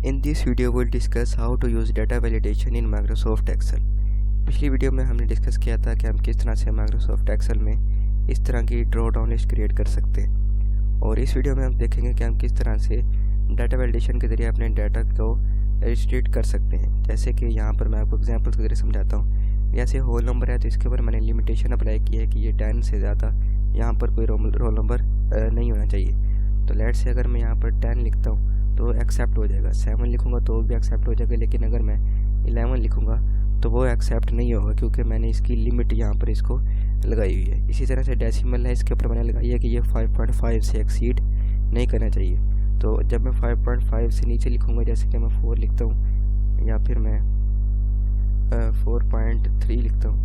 In this video we'll discuss how to use data validation in Microsoft Excel। पिछली video में हमने discuss किया था कि हम किस तरह से Microsoft Excel में इस तरह की ड्रॉ डाउन लिस्ट क्रिएट कर सकते हैं, और इस वीडियो में हम देखेंगे कि हम किस तरह से डाटा वैलिडेशन के ज़रिए अपने डाटा को रिस्ट्रिक्ट कर सकते हैं। जैसे कि यहाँ पर मैं आपको एग्जांपल्स के ज़रिए समझाता हूँ। जैसे होल नंबर है तो इसके ऊपर मैंने लिमिटेशन अप्लाई की है कि ये 10 से ज़्यादा यहाँ पर कोई रोल नंबर नहीं होना चाहिए। तो लेट से अगर मैं यहाँ पर 10 लिखता हूँ तो एक्सेप्ट हो जाएगा, 7 लिखूँगा तो भी एक्सेप्ट हो जाएगा, लेकिन अगर मैं 11 लिखूँगा तो वो एक्सेप्ट नहीं होगा क्योंकि मैंने इसकी लिमिट यहाँ पर इसको लगाई हुई है। इसी तरह से डेसिमल है, इसके ऊपर मैंने लगाई है कि ये 5.5 से एक्सीड नहीं करना चाहिए। तो जब मैं 5.5 से नीचे लिखूँगा, जैसे कि मैं 4 लिखता हूँ या फिर मैं 4.3 लिखता हूँ,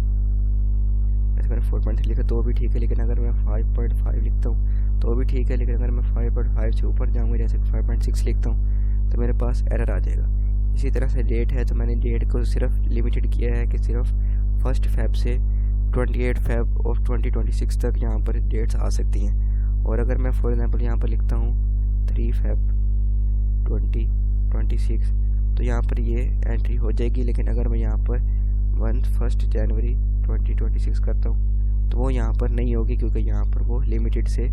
जैसे मैंने 4.3 लिखा तो भी ठीक है, लेकिन अगर मैं 5.5 लिखता हूँ तो भी ठीक है, लेकिन अगर मैं 5.5 से ऊपर जाऊँगा, जैसे 5.6 लिखता हूँ, तो मेरे पास एरर आ जाएगा। इसी तरह से डेट है तो मैंने डेट को सिर्फ लिमिटेड किया है कि सिर्फ 1 फ़रवरी से 28 फरवरी ऑफ 2026 तक यहाँ पर डेट्स आ सकती हैं। और अगर मैं फॉर एग्जांपल यहाँ पर लिखता हूँ 3 फरवरी 2026 तो यहाँ पर ये एंट्री हो जाएगी, लेकिन अगर मैं यहाँ पर 1 जनवरी 2026 करता हूँ तो वो यहाँ पर नहीं होगी क्योंकि यहाँ पर वो लिमिटेड से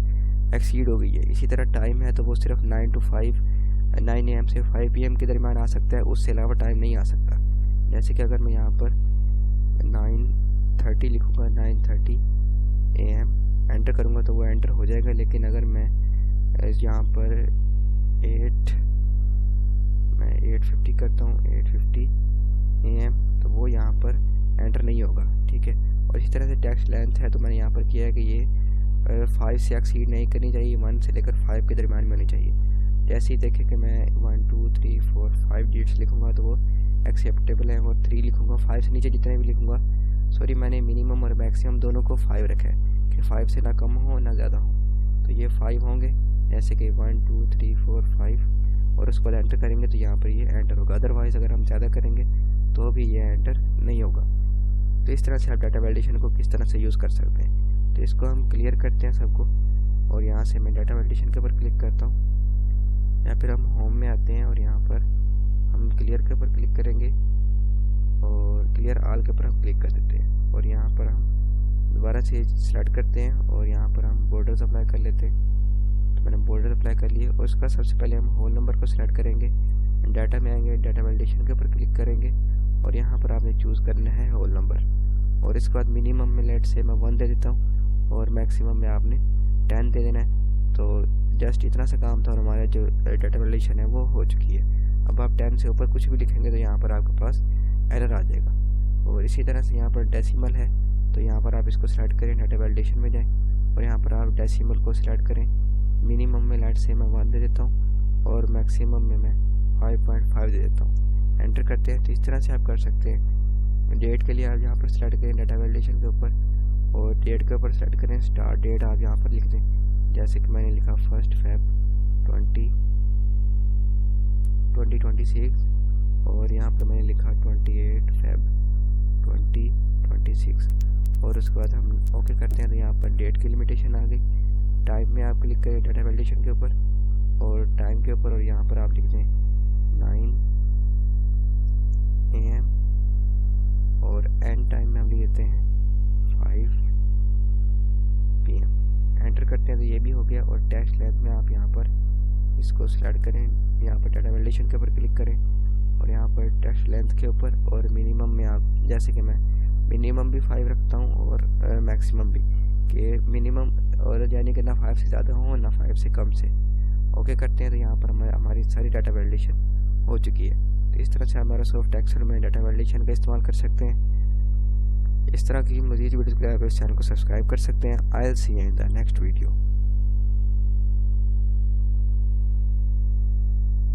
एक्सीड हो गई है। इसी तरह टाइम है तो वो सिर्फ 9 AM से 5 PM के दरमियान आ सकता है, उससे अलावा टाइम नहीं आ सकता। जैसे कि अगर मैं यहाँ पर 9:30 लिखूँगा, 9:30 AM एंटर करूँगा तो वो एंटर हो जाएगा, लेकिन अगर मैं यहाँ पर 8:50 करता हूँ, 8:50 AM तो वो यहाँ पर एंटर नहीं होगा। ठीक है। और इसी तरह से टेक्स्ट लेंथ है तो मैंने यहाँ पर किया है कि ये 5 से एक्सीड नहीं करनी चाहिए, 1 से लेकर 5 के दरमियान में होनी चाहिए। जैसे ही देखें कि मैं 1 2 3 4 5 डिजिट्स लिखूँगा तो वो एक्सेप्टेबल है, और 3 लिखूँगा, 5 से नीचे जितने भी लिखूँगा, सॉरी मैंने मिनिमम और मैक्सिमम दोनों को 5 रखा है कि 5 से ना कम हो ना ज़्यादा हो, तो ये 5 होंगे। जैसे कि 1 2 3 4 5 और उसके बाद एंटर करेंगे तो यहाँ पर ये एंटर होगा। अदरवाइज़ अगर हम ज़्यादा करेंगे तो भी ये एंटर नहीं होगा। तो इस तरह से आप डाटा वैलिडेशन को किस तरह से यूज़ कर सकते हैं, तो इसको हम क्लियर करते हैं सबको। और यहाँ से मैं डाटा वैलिडेशन के ऊपर क्लिक करता हूँ, या फिर हम होम में आते हैं और यहाँ पर हम क्लियर के ऊपर क्लिक करेंगे और क्लियर ऑल के ऊपर हम क्लिक कर देते हैं। और यहाँ पर हम दोबारा से सेलेक्ट करते हैं और यहाँ पर हम बॉर्डर्स अप्लाई कर लेते हैं। तो मैंने बॉर्डर अप्लाई कर लिए और उसका सबसे पहले हम होल नंबर को सिलेक्ट करेंगे, डाटा में आएंगे, डाटा वैलिडेशन के ऊपर क्लिक करेंगे और यहाँ पर आपने चूज़ करना है होल नंबर। और इसके बाद मिनिमम में लेट से मैं 1 दे देता हूँ और मैक्सिमम में आपने 10 दे देना है। तो जस्ट इतना सा काम था और हमारा जो डाटा वैलिडेशन है वो हो चुकी है। अब आप 10 से ऊपर कुछ भी लिखेंगे तो यहाँ पर आपके पास एरर आ जाएगा। और इसी तरह से यहाँ पर डेसिमल है तो यहाँ पर आप इसको सिलेक्ट करें, डाटा वैलिडेशन में जाएँ और यहाँ पर आप डेसिमल को सिलेक्ट करें। मिनिमम में लेट से मैं 1 दे देता हूँ और मैक्सिमम में मैं 5.5 दे देता हूँ। एंटर करते हैं। तो इस तरह से आप कर सकते हैं। डेट के लिए आप यहाँ पर सिलेक्ट करें डाटा वैलिडेशन के ऊपर और डेट के ऊपर सेलेक्ट करें, स्टार्ट डेट आप यहाँ पर लिख दें। जैसे कि मैंने लिखा 1 फरवरी 2026 और यहाँ पर मैंने लिखा 28 फरवरी 2026 और उसके बाद हम ओके करते हैं। तो यहाँ पर डेट की लिमिटेशन आ गई। टाइम में आप क्लिक करें डाटा वैलिडेशन के ऊपर और टाइम के ऊपर और यहाँ पर आप लिख दें 9 AM और एंड टाइम में हम लिख देते हैं 5 PM। एंटर करते हैं तो ये भी हो गया। और टेक्स्ट लेंथ में आप यहाँ पर इसको सिलेक्ट करें, यहाँ पर डाटा वैलिडेशन के ऊपर क्लिक करें और यहाँ पर टेक्स्ट लेंथ के ऊपर और मिनिमम में आप, जैसे कि मैं मिनिमम भी 5 रखता हूँ और मैक्सिमम भी, कि मिनिमम और यानी कि ना 5 से ज़्यादा हो ना 5 से कम से। ओके करते हैं तो यहाँ पर हमारी सारी डाटा वैलिडेशन हो चुकी है। तो इस तरह से आप माइक्रोसॉफ्ट एक्सेल में डाटा वैलिडेशन का इस्तेमाल कर सकते हैं। इस तरह की मज़ीद वीडियोज़ के लिए आप इस चैनल को सब्सक्राइब कर सकते हैं। I will see you in the next video.